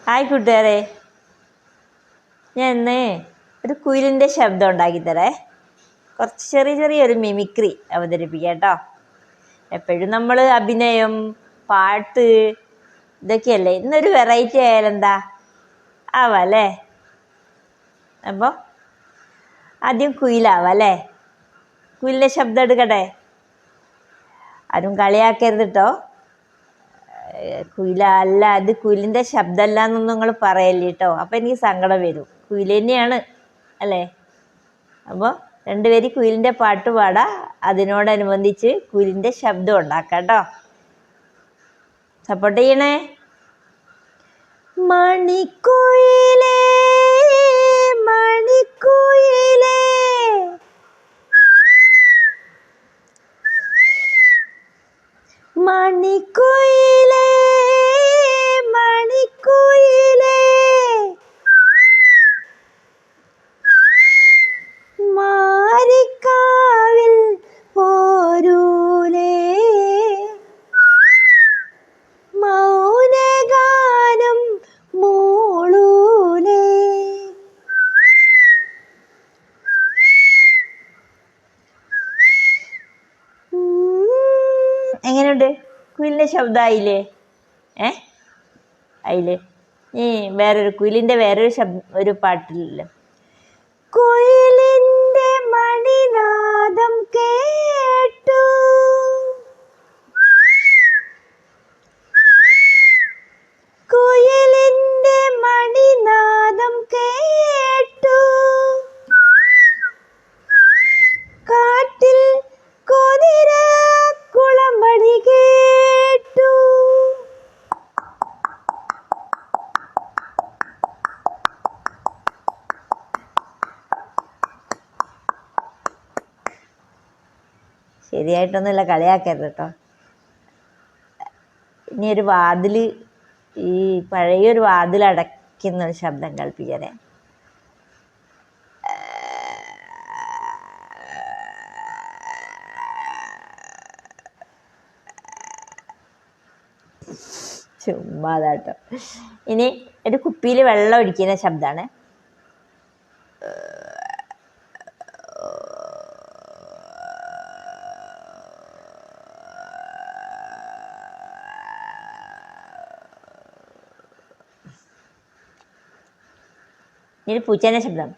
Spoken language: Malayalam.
ഹായ് കൂട്ടുകാരെ, ഞാൻ ഇന്ന് ഒരു കുയിലിൻ്റെ ശബ്ദം ഉണ്ടാക്കിത്തരേ. കുറച്ച് ചെറിയൊരു മിമിക്രി അവതരിപ്പിക്കാം കേട്ടോ. എപ്പോഴും നമ്മൾ അഭിനയം, പാട്ട് ഇതൊക്കെയല്ലേ. ഇന്നൊരു വെറൈറ്റി ആയാലെന്താ ആവാല്ലേ? അപ്പോൾ ആദ്യം കുയിലാവാല്ലേ. കുയിലിൻ്റെ ശബ്ദം എടുക്കട്ടെ. ആരും കളിയാക്കരുത് കേട്ടോ. കുയിലല്ല, അത് കുയിലിൻ്റെ ശബ്ദമല്ല എന്നൊന്നും നിങ്ങൾ പറയല്ലേ കേട്ടോ. അപ്പം എനിക്ക് സങ്കടം വരും. കുയിൽ തന്നെയാണ് അല്ലേ. അപ്പോൾ രണ്ടുപേരും കുയിലിൻ്റെ പാട്ട് പാടാം, അതിനോടനുബന്ധിച്ച് കുയിലിൻ്റെ ശബ്ദം ഉണ്ടാക്കാം കേട്ടോ. സപ്പോർട്ട് ചെയ്യണേ. മണിക്കുയിലേ മണിക്കുയിലേ മണിക്കുയിലേ മണിക്കുയിലേ മാരിക്കാവിൽ പോരൂലേ മൗനഗാനം മൂളൂലേ. എങ്ങനെയുണ്ട്? കുയിലിൻ്റെ ശബ്ദമായില്ലേ? ആയില്ലേ? വേറൊരു കുയിലിൻ്റെ ഒരു പാട്ടില്ലല്ലോ. കുയിലിൻ്റെ മണിനാദം കേട്ടു, കുയിലിൻ്റെ മണിനാദം കേട്ടു, കാട്ടിൽ കൊതിര കുളമ്പടി കേട്ടു. ശരിയായിട്ടൊന്നുമില്ല, കളിയാക്കരുത് കേട്ടോ. ഇനി ഒരു വാതിൽ, ഈ പഴയൊരു വാതിൽ അടയ്ക്കുന്നൊരു ശബ്ദം കേൾപ്പിക്കാനേ. ചുമ്മാതാട്ടോ. ഇനി ഒരു കുപ്പിയിൽ വെള്ളം ഒഴിക്കുന്ന ശബ്ദമാണ്. ഇനി പൂച്ചേൻ്റെ ശബ്ദം.